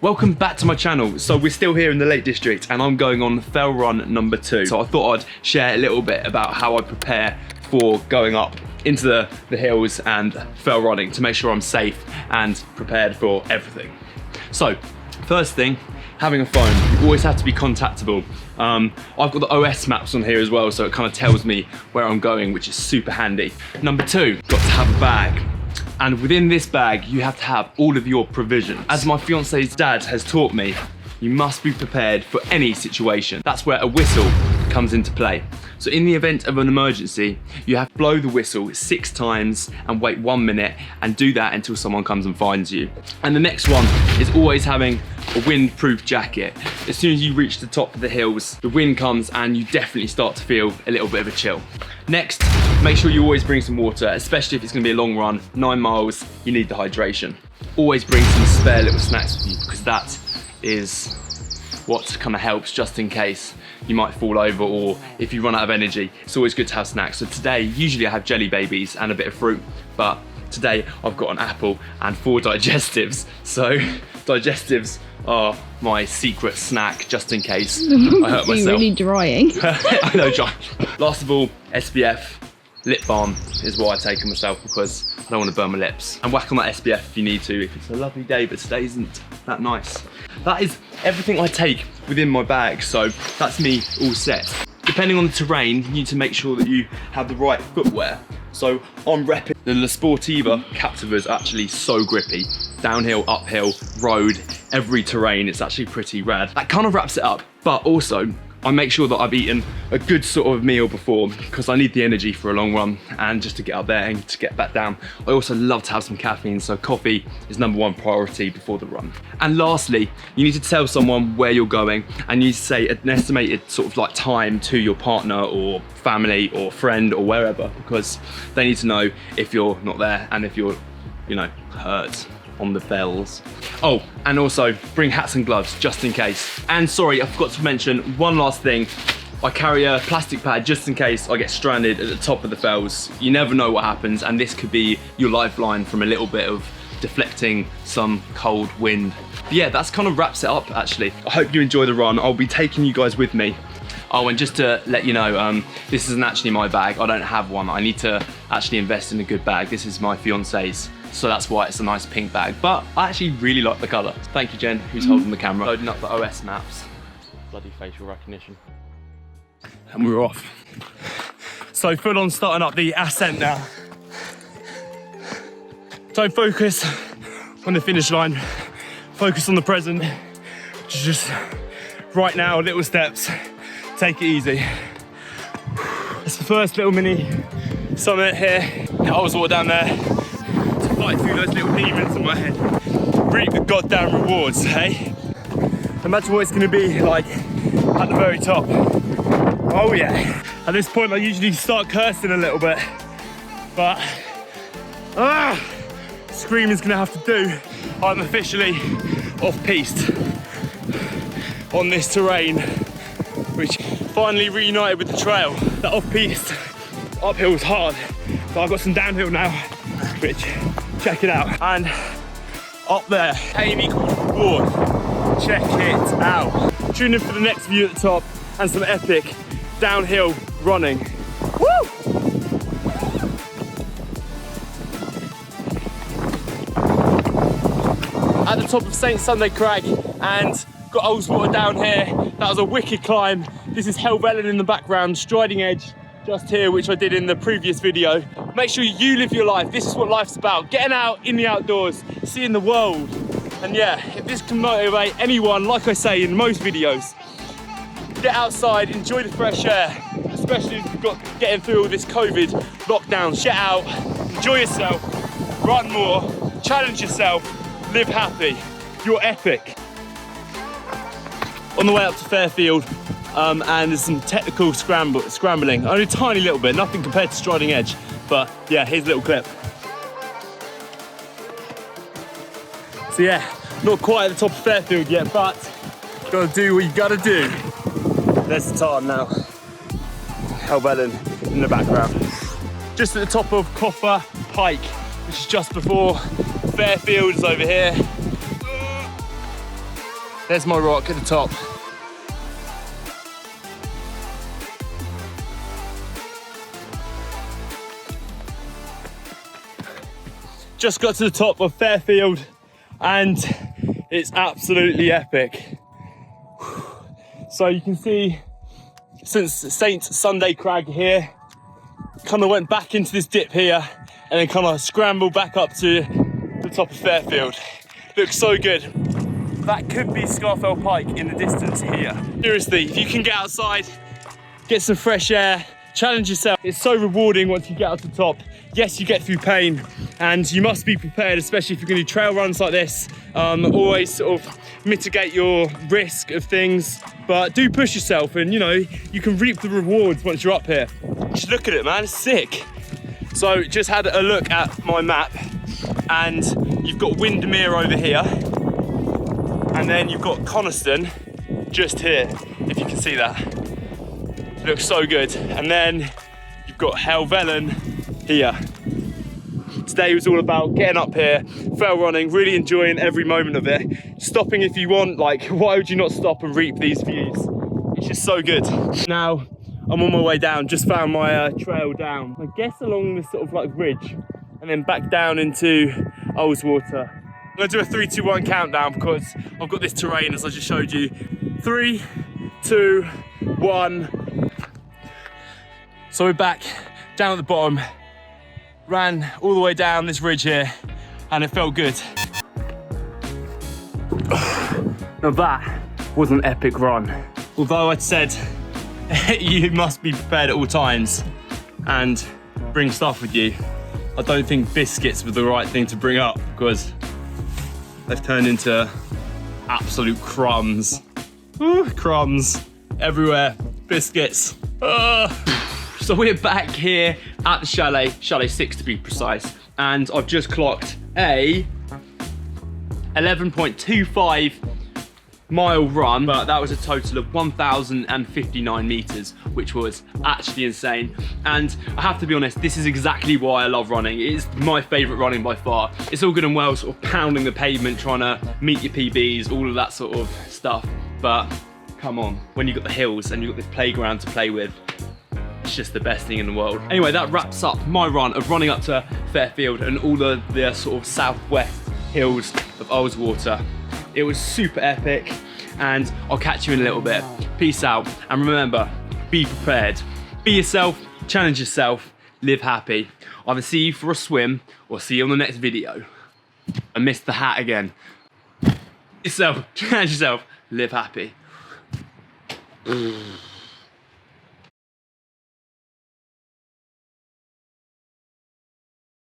Welcome back to my channel. So we're still here in the Lake District and I'm going on fell run number 2. So I thought I'd share a little bit about how I prepare for going up into the hills and fell running to make sure I'm safe and prepared for everything. So first thing, having a phone. You always have to be contactable. I've got the OS maps on here as well, so it kind of tells me where I'm going, which is super handy. Number 2, got to have a bag. And within this bag, you have to have all of your provisions. As my fiance's dad has taught me, you must be prepared for any situation. That's where a whistle comes into play. So in the event of an emergency, you have to blow the whistle 6 times and wait 1 minute and do that until someone comes and finds you. And the next one is always having a windproof jacket. As soon as you reach the top of the hills, the wind comes and you definitely start to feel a little bit of a chill. Next, make sure you always bring some water, especially if it's gonna be a long run, 9 miles, you need the hydration. Always bring some spare little snacks with you because that is what kind of helps just in case you might fall over or if you run out of energy. It's always good to have snacks. So today, usually I have jelly babies and a bit of fruit, but today I've got an apple and 4 digestives. So digestives are my secret snack just in case I hurt myself. Really drying. I know, John. Last of all, SPF. Lip balm is what I take on myself because I don't want to burn my lips. And whack on that SPF if you need to, if it's a lovely day, but today isn't that nice. That is everything I take within my bag, so that's me all set. Depending on the terrain, you need to make sure that you have the right footwear. So I'm repping the La Sportiva Captiva is actually so grippy. Downhill, uphill, road, every terrain, it's actually pretty rad. That kind of wraps it up, but also I make sure that I've eaten a good sort of meal before because I need the energy for a long run and just to get up there and to get back down. I also love to have some caffeine, so coffee is #1 priority before the run. And lastly, you need to tell someone where you're going and you need to say an estimated sort of like time to your partner or family or friend or wherever because they need to know if you're not there and if you're, you know, hurt on the fells. Oh, and also bring hats and gloves just in case. And sorry, I forgot to mention one last thing. I carry a plastic pad just in case I get stranded at the top of the fells. You never know what happens and this could be your lifeline from a little bit of deflecting some cold wind. But yeah, that's kind of wraps it up actually. I hope you enjoy the run. I'll be taking you guys with me. Oh, and just to let you know, this isn't actually my bag. I don't have one. I need to actually invest in a good bag. This is my fiance's. So that's why it's a nice pink bag, but I actually really like the colour. Thank you, Jen, who's holding the camera. Loading up the OS maps. Bloody facial recognition. And we're off. So full on starting up the ascent now. Don't focus on the finish line. Focus on the present, which is just right now, little steps. Take it easy. It's the first little mini summit here. I was all down there. Fight through those little demons in my head. Reap the goddamn rewards, hey? Imagine what it's gonna be like at the very top. Oh yeah. At this point I usually start cursing a little bit, but screaming's gonna have to do. I'm officially off-piste on this terrain, which finally reunited with the trail. That off-piste uphill was hard, but I've got some downhill now, which check it out. And up there, aim equals reward. Check it out. Tune in for the next view at the top and some epic downhill running. Woo! At the top of St. Sunday Crag and got Ullswater down here. That was a wicked climb. This is Helvellyn in the background, Striding Edge just here, which I did in the previous video. Make sure you live your life. This is what life's about. Getting out in the outdoors, seeing the world. And yeah, if this can motivate anyone, like I say in most videos, get outside, enjoy the fresh air, especially if you've got getting through all this COVID lockdown. Get out, enjoy yourself, run more, challenge yourself, live happy. You're epic. On the way up to Fairfield, and there's some technical scrambling, only a tiny little bit, nothing compared to Striding Edge, but yeah, here's a little clip. So yeah, not quite at the top of Fairfield yet, but gotta do what you gotta do. There's the tarn now. Helvellyn in the background. Just at the top of Coffer Pike, which is just before Fairfield is over here. There's my rock at the top. Just got to the top of Fairfield and it's absolutely epic. So you can see since St. Sunday Crag here, kind of went back into this dip here and then kind of scrambled back up to the top of Fairfield. Looks so good. That could be Scarfell Pike in the distance here. Seriously, if you can get outside, get some fresh air, challenge yourself. It's so rewarding once you get up to the top. Yes, you get through pain and you must be prepared, especially if you're gonna do trail runs like this. Always sort of mitigate your risk of things, but do push yourself and you know, you can reap the rewards once you're up here. Just look at it, man, it's sick. So just had a look at my map and you've got Windermere over here and then you've got Coniston just here, if you can see that. It looks so good. And then you've got Helvellyn here. Today was all about getting up here, trail running, really enjoying every moment of it. Stopping if you want, like why would you not stop and reap these views? It's just so good. Now, I'm on my way down, just found my trail down. I guess along this sort of like ridge and then back down into Ullswater. I'm gonna do a 3, 2, 1 countdown because I've got this terrain as I just showed you. 3, 2, 1. So we're back down at the bottom. Ran all the way down this ridge here and it felt good. Now that was an epic run. Although I'd said you must be prepared at all times and bring stuff with you, I don't think biscuits were the right thing to bring up because they've turned into absolute crumbs. Ooh, crumbs everywhere, biscuits. So we're back here at the chalet, chalet 6 to be precise, and I've just clocked a 11.25 mile run, but that was a total of 1,059 meters, which was actually insane. And I have to be honest, this is exactly why I love running. It is my favorite running by far. It's all good and well sort of pounding the pavement, trying to meet your PBs, all of that sort of stuff. But come on, when you've got the hills and you've got this playground to play with, it's just the best thing in the world. Anyway, that wraps up my run of running up to Fairfield and all the sort of southwest hills of Ullswater. It was super epic and I'll catch you in a little bit. Peace out and remember, be prepared. Be yourself, challenge yourself, live happy. Either see you for a swim or see you on the next video. I missed the hat again. Be yourself, challenge yourself, live happy.